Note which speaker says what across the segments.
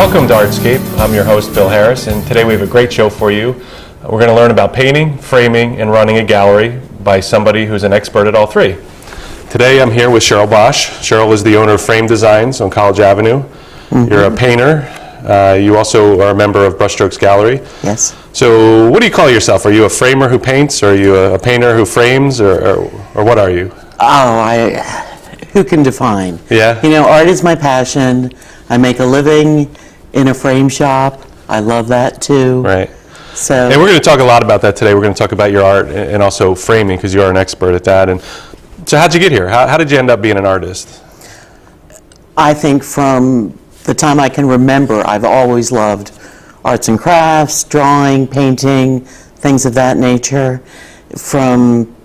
Speaker 1: Welcome to Artscape. I'm your host, Bill Harris, and today we have a great show for you. We're going to learn about painting, framing, and running a gallery by somebody who's an expert at all three. Today I'm here with Cheryl Bosch. Cheryl is the owner of Frame Designs on College Avenue. You're a painter. You also are a member of Brushstrokes Gallery.
Speaker 2: Yes.
Speaker 1: So what do you call yourself? Are you a framer who paints, or are you a painter who frames, or what are you?
Speaker 2: Who can define?
Speaker 1: Yeah.
Speaker 2: You know, art is my passion. I make a living in a frame shop. I love that too.
Speaker 1: Right.
Speaker 2: So.
Speaker 1: And we're going to talk a lot about that today. We're going to talk about your art and also framing, because you are an expert at that. And so how'd you get here? How did you end up being an artist?
Speaker 2: I think from the time I can remember, I've always loved arts and crafts, drawing, painting, things of that nature. From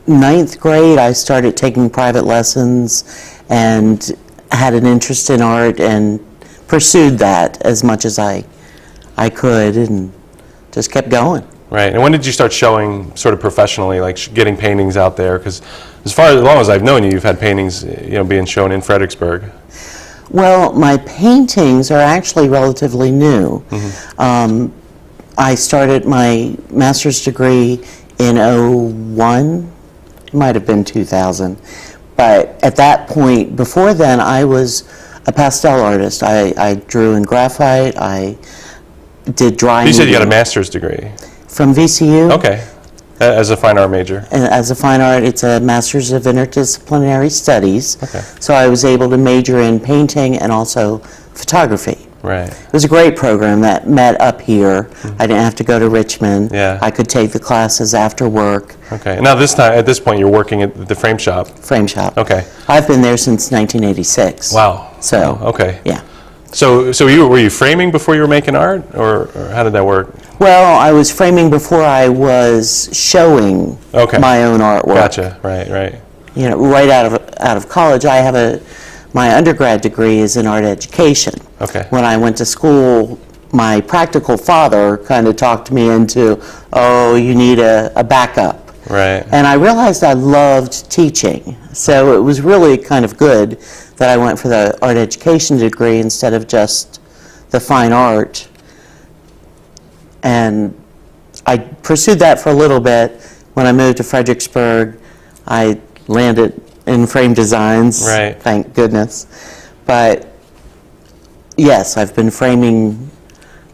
Speaker 2: 9th grade, I started taking private lessons and had an interest in art and pursued that as much as I could and just kept going.
Speaker 1: Right. And when did you start showing sort of professionally, like getting paintings out there? Because as long as I've known you, you've had paintings, being shown in Fredericksburg.
Speaker 2: Well, my paintings are actually relatively new. I started my master's degree in 01, it might have been 2000. But at that point, before then, I was a pastel artist. I drew in graphite, I did drawing.
Speaker 1: You said you got a master's degree?
Speaker 2: From VCU.
Speaker 1: Okay. As a fine art major?
Speaker 2: And as a fine art, it's a Master's of Interdisciplinary Studies.
Speaker 1: Okay.
Speaker 2: So I was able to major in painting and also photography.
Speaker 1: Right.
Speaker 2: It was a great program that met up here. I didn't have to go to Richmond.
Speaker 1: Yeah.
Speaker 2: I could take the classes after work.
Speaker 1: Okay. And now at this point, you're working at the frame shop?
Speaker 2: Frame shop.
Speaker 1: Okay.
Speaker 2: I've been there since 1986.
Speaker 1: Wow.
Speaker 2: So.
Speaker 1: Okay.
Speaker 2: Yeah.
Speaker 1: So were you framing before you were making art, or how did that work?
Speaker 2: Well, I was framing before I was showing my own artwork.
Speaker 1: Gotcha. Right.
Speaker 2: Right out of college, I have my undergrad degree is in art education.
Speaker 1: Okay.
Speaker 2: When I went to school, my practical father kind of talked me into, you need a backup.
Speaker 1: Right.
Speaker 2: And I realized I loved teaching, so it was really kind of good that I went for the art education degree instead of just the fine art. And I pursued that for a little bit. When I moved to Fredericksburg, I landed in frame designs,
Speaker 1: right.
Speaker 2: Thank goodness. But yes, I've been framing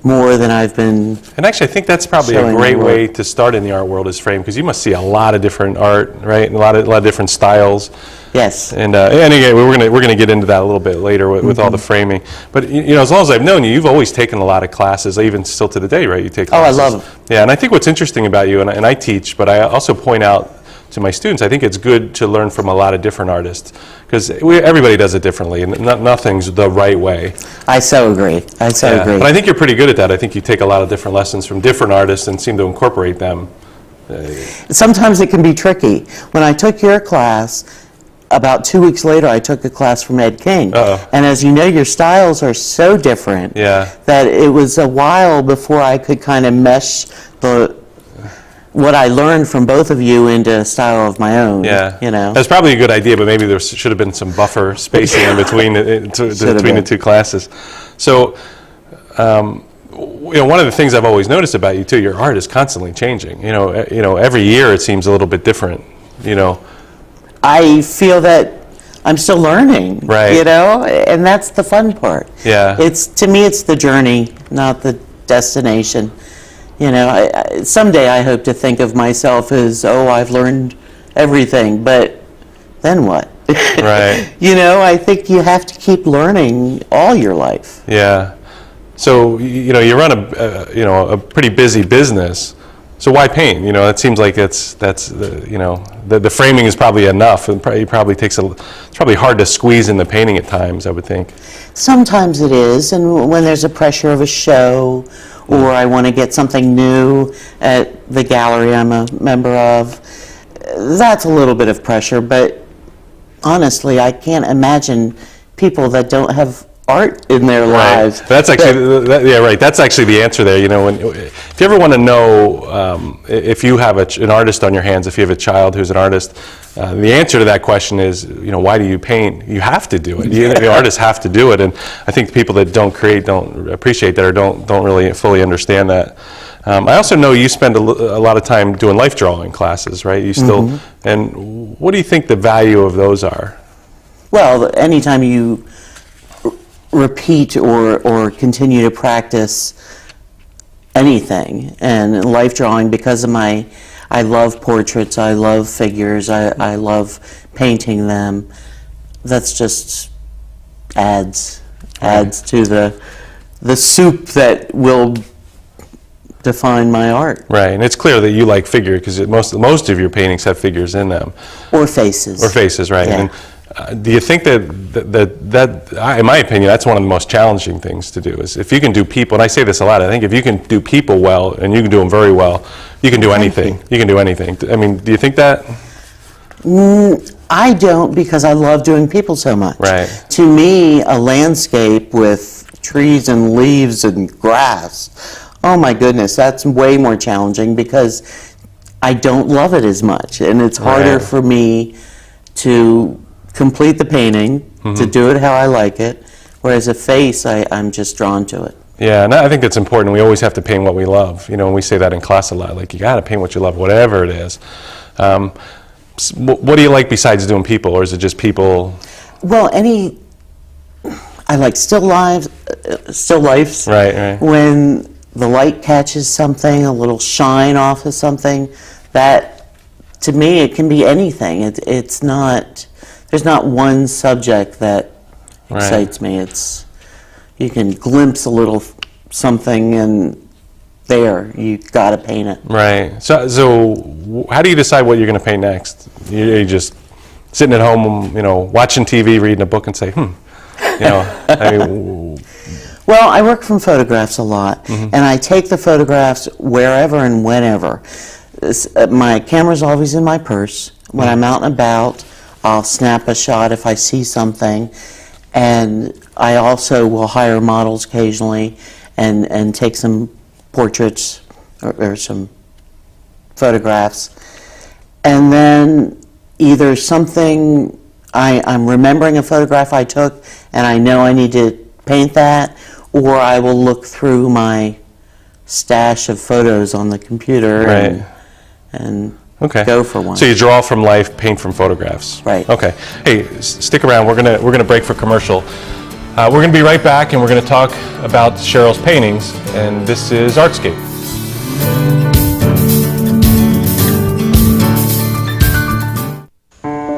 Speaker 2: more than I've been. And
Speaker 1: actually, I think that's probably a great way to start in the art world, is frame, because you must see a lot of different art, right? And a lot of different styles.
Speaker 2: Yes.
Speaker 1: And again, we're gonna get into that a little bit later with all the framing. But as long as I've known you, you've always taken a lot of classes, even still to the day, right? You take classes.
Speaker 2: I love them.
Speaker 1: Yeah, and I think what's interesting about you, and I teach, but I also point out to my students, I think it's good to learn from a lot of different artists, because everybody does it differently, and nothing's the right way.
Speaker 2: I so agree. Agree.
Speaker 1: But I think you're pretty good at that. I think you take a lot of different lessons from different artists and seem to incorporate them.
Speaker 2: Sometimes it can be tricky. When I took your class, about 2 weeks later, I took a class from Ed King. And as you know, your styles are so different that it was a while before I could kind of mesh what I learned from both of you into a style of my own.
Speaker 1: Yeah, that's probably a good idea, but maybe there should have been some buffer spacing in between the two classes. So, one of the things I've always noticed about you too, your art is constantly changing. Every year it seems a little bit different.
Speaker 2: I feel that I'm still learning.
Speaker 1: Right.
Speaker 2: And that's the fun part.
Speaker 1: Yeah.
Speaker 2: To me, it's the journey, not the destination. Someday I hope to think of myself as, I've learned everything, but then what?
Speaker 1: Right.
Speaker 2: I think you have to keep learning all your life.
Speaker 1: Yeah. So, you run a pretty busy business. So why paint? It seems like the framing is probably enough, and it's probably hard to squeeze in the painting at times, I would think.
Speaker 2: Sometimes it is, and when there's a pressure of a show, or I want to get something new at the gallery I'm a member of, that's a little bit of pressure, but honestly, I can't imagine people that don't have art in their lives.
Speaker 1: That's actually, that's actually the answer there. If you ever want to know if you have an artist on your hands, if you have a child who's an artist, The answer to that question is, why do you paint? You have to do it. The artists have to do it, and I think people that don't create don't appreciate that, or don't really fully understand that. I also know you spend a lot of time doing life drawing classes, right? You still, and what do you think the value of those are?
Speaker 2: Well, anytime you repeat or continue to practice anything, and life drawing, because of I love portraits, I love figures, I love painting them, that's just adds to the soup that will define my art.
Speaker 1: Right, and it's clear that you like figure, because most of your paintings have figures in them.
Speaker 2: Or faces.
Speaker 1: Or faces, right.
Speaker 2: Yeah.
Speaker 1: And do you think that, in my opinion, that's one of the most challenging things to do, is if you can do people, and I say this a lot, I think if you can do people well, and you can do them very well, you can do anything. You can do anything. I mean, do you think that?
Speaker 2: I don't, because I love doing people so much.
Speaker 1: Right.
Speaker 2: To me, a landscape with trees and leaves and grass, oh my goodness, that's way more challenging, because I don't love it as much, and it's harder for me to complete the painting, to do it how I like it, whereas a face, I'm just drawn to it.
Speaker 1: Yeah, and I think it's important. We always have to paint what we love. And we say that in class a lot, like, you got to paint what you love, whatever it is. What do you like besides doing people, or is it just people?
Speaker 2: Well, I like still lifes.
Speaker 1: Right.
Speaker 2: When the light catches something, a little shine off of something, that, to me, it can be anything. It's not, there's not one subject that excites me. You can glimpse a little something, and there, you got to paint it.
Speaker 1: Right. So how do you decide what you're going to paint next? You just sitting at home, watching TV, reading a book, and say, I mean,
Speaker 2: well, I work from photographs a lot, and I take the photographs wherever and whenever. My camera's always in my purse. When I'm out and about, I'll snap a shot if I see something, and I also will hire models occasionally and take some portraits or some photographs. And then either something, I'm remembering a photograph I took and I know I need to paint that, or I will look through my stash of photos on the computer and go for one.
Speaker 1: So you draw from life, paint from photographs.
Speaker 2: Right.
Speaker 1: Okay. Hey, stick around. We're gonna break for commercial. We're gonna be right back, and we're gonna talk about Cheryl's paintings. And this is Artscape.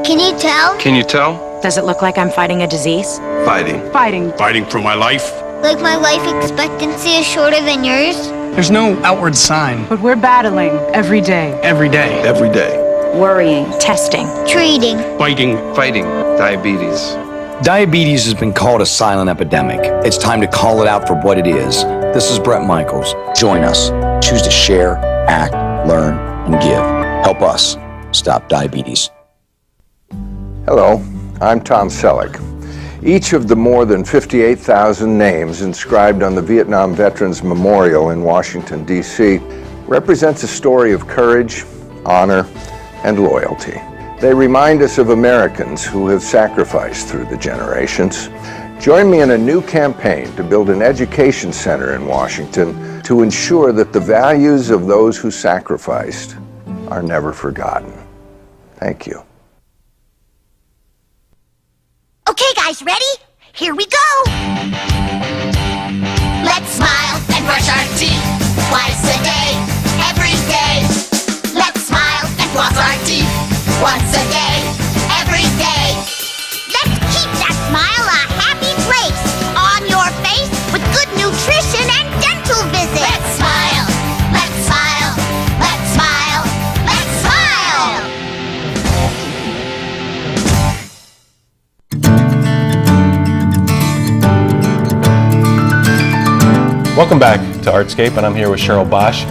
Speaker 3: Can you tell?
Speaker 4: Can you tell?
Speaker 5: Does it look like I'm fighting a disease?
Speaker 4: Fighting.
Speaker 6: Fighting for my life.
Speaker 3: Like my life expectancy is shorter than yours?
Speaker 6: There's no outward sign.
Speaker 5: But we're battling every day.
Speaker 6: Every day.
Speaker 4: Every day.
Speaker 5: Worrying, testing.
Speaker 3: Treating.
Speaker 6: Fighting.
Speaker 4: Diabetes.
Speaker 7: Diabetes has been called a silent epidemic. It's time to call it out for what it is. This is Brett Michaels. Join us. Choose to share, act, learn, and give. Help us stop diabetes.
Speaker 8: Hello, I'm Tom Selleck. Each of the more than 58,000 names inscribed on the Vietnam Veterans Memorial in Washington, D.C. represents a story of courage, honor, and loyalty. They remind us of Americans who have sacrificed through the generations. Join me in a new campaign to build an education center in Washington to ensure that the values of those who sacrificed are never forgotten. Thank you.
Speaker 3: Okay, guys, ready? Here we go! Let's smile and brush our teeth twice a day, every day. Let's smile and floss our teeth once a day, every day. Let's keep that smile a happy place on your face with good nutrition and dental visits. Let's smile, let's smile, let's smile, let's smile!
Speaker 1: Welcome back to Artscape, and I'm here with Cheryl Bosch,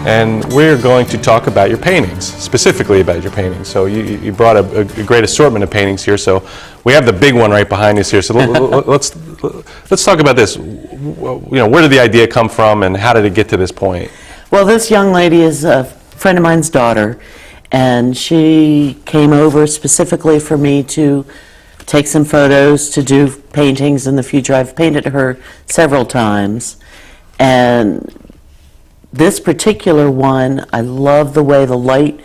Speaker 1: and we're going to talk about your paintings, specifically about your paintings. So you brought a great assortment of paintings here, so we have the big one right behind us here. So let's talk about this. Where did the idea come from, and how did it get to this point?
Speaker 2: Well, this young lady is a friend of mine's daughter, And she came over specifically for me to take some photos, to do paintings in the future. I've painted her several times. And this particular one, I love the way the light,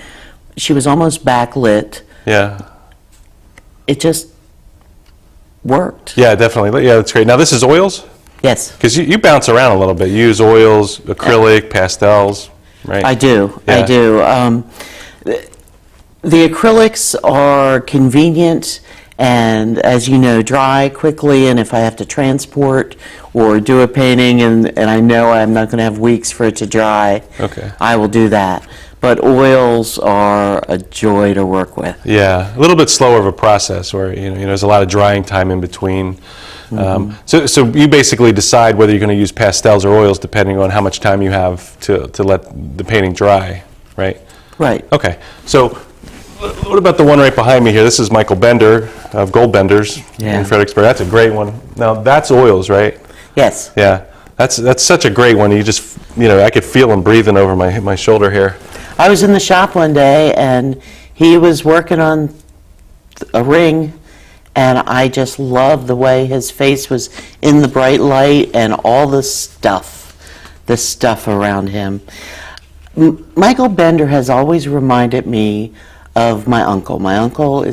Speaker 2: she was almost backlit.
Speaker 1: Yeah.
Speaker 2: It just worked.
Speaker 1: Yeah, definitely. Yeah, that's great. Now, this is oils?
Speaker 2: Yes.
Speaker 1: Because you bounce around a little bit. You use oils, acrylic, pastels, right?
Speaker 2: I do.
Speaker 1: Yeah.
Speaker 2: I do. The acrylics are convenient and, as you know, dry quickly. And if I have to transport or do a painting and I know I'm not going to have weeks for it to dry,
Speaker 1: Okay.
Speaker 2: I will do that. But oils are a joy to work with.
Speaker 1: Yeah, a little bit slower of a process where, there's a lot of drying time in between. So you basically decide whether you're going to use pastels or oils depending on how much time you have to let the painting dry, right?
Speaker 2: Right.
Speaker 1: Okay, so what about the one right behind me here? This is Michael Bender of Gold Benders in Fredericksburg. That's a great one. Now, that's oils, right?
Speaker 2: Yes.
Speaker 1: Yeah, that's such a great one. You just, I could feel him breathing over my shoulder here.
Speaker 2: I was in the shop one day and he was working on a ring, and I just loved the way his face was in the bright light and all the stuff around him. Michael Bender has always reminded me of my uncle. My uncle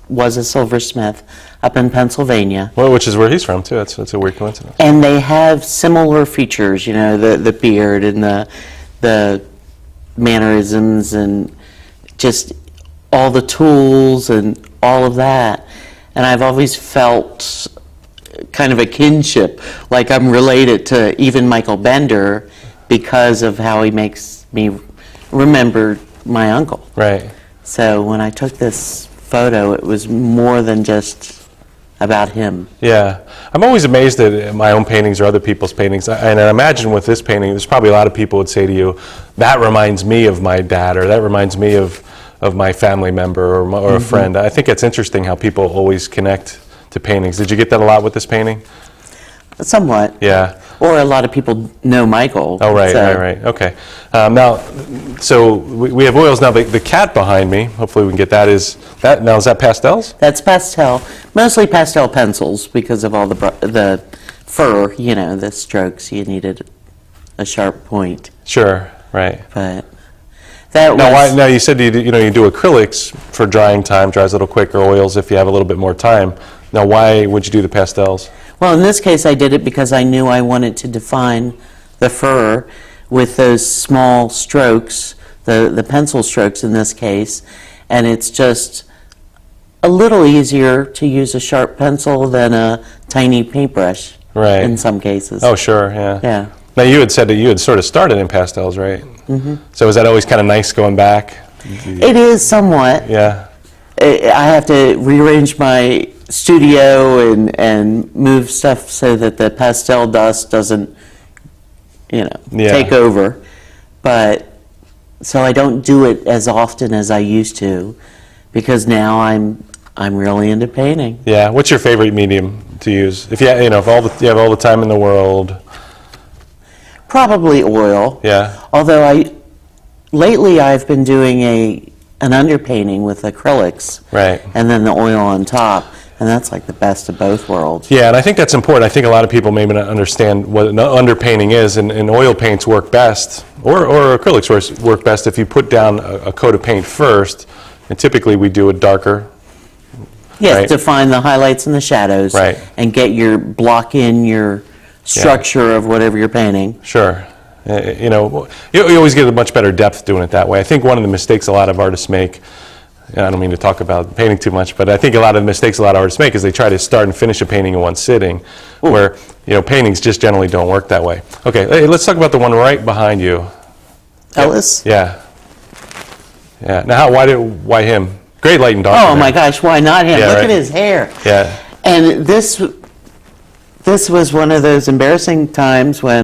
Speaker 2: was a silversmith up in Pennsylvania.
Speaker 1: Well, which is where he's from too. That's a weird coincidence.
Speaker 2: And they have similar features, the beard and the mannerisms and just all the tools and all of that. And I've always felt kind of a kinship, like I'm related to even Michael Bender because of how he makes me remember my uncle.
Speaker 1: Right.
Speaker 2: So when I took this photo, it was more than just about him.
Speaker 1: Yeah. I'm always amazed at my own paintings or other people's paintings. And I imagine with this painting, there's probably a lot of people would say to you, that reminds me of my dad, or that reminds me of my family member or a friend. I think it's interesting how people always connect to paintings. Did you get that a lot with this painting?
Speaker 2: Somewhat.
Speaker 1: Yeah.
Speaker 2: Or a lot of people know Michael.
Speaker 1: Oh, right,
Speaker 2: so.
Speaker 1: right. Okay. Now, so we have oils now. The cat behind me, hopefully we can get that. Is that pastels?
Speaker 2: That's pastel, mostly pastel pencils because of all the fur, the strokes. You needed a sharp point.
Speaker 1: Sure, right.
Speaker 2: But that
Speaker 1: Now you said you do acrylics for drying time, dries a little quicker, oils if you have a little bit more time. Now, why would you do the pastels?
Speaker 2: Well, in this case, I did it because I knew I wanted to define the fur with those small strokes, the pencil strokes in this case, and it's just a little easier to use a sharp pencil than a tiny paintbrush.
Speaker 1: Right.
Speaker 2: In some cases.
Speaker 1: Oh, sure, yeah.
Speaker 2: Yeah.
Speaker 1: Now, you had said that you had sort of started in pastels, right? Mm-hmm. So is that always kind of nice going back?
Speaker 2: It is somewhat.
Speaker 1: Yeah.
Speaker 2: I have to rearrange my studio and move stuff so that the pastel dust doesn't, take over. But so I don't do it as often as I used to, because now I'm really into painting.
Speaker 1: Yeah. What's your favorite medium to use? If you have all the time in the world.
Speaker 2: Probably oil.
Speaker 1: Yeah.
Speaker 2: Although lately I've been doing an underpainting with acrylics.
Speaker 1: Right.
Speaker 2: And then the oil on top. And that's like the best of both worlds.
Speaker 1: Yeah, and I think that's important. I think a lot of people maybe not understand what an underpainting is, and oil paints work best, or acrylics work best if you put down a coat of paint first, and typically we do it darker.
Speaker 2: Yes,
Speaker 1: right?
Speaker 2: define the highlights and the shadows.
Speaker 1: Right.
Speaker 2: And block in your structure of whatever you're painting.
Speaker 1: Sure. You always get a much better depth doing it that way. I think one of the mistakes a lot of artists make, I don't mean to talk about painting too much, but I think a lot of the mistakes a lot of artists make is they try to start and finish a painting in one sitting, where paintings just generally don't work that way. Okay, hey, let's talk about the one right behind you.
Speaker 2: Ellis?
Speaker 1: Yeah. Yeah. Now, why him? Great light and dark.
Speaker 2: Oh my gosh, why not him?
Speaker 1: Yeah,
Speaker 2: Look
Speaker 1: right.
Speaker 2: at his hair.
Speaker 1: Yeah.
Speaker 2: And this was one of those embarrassing times when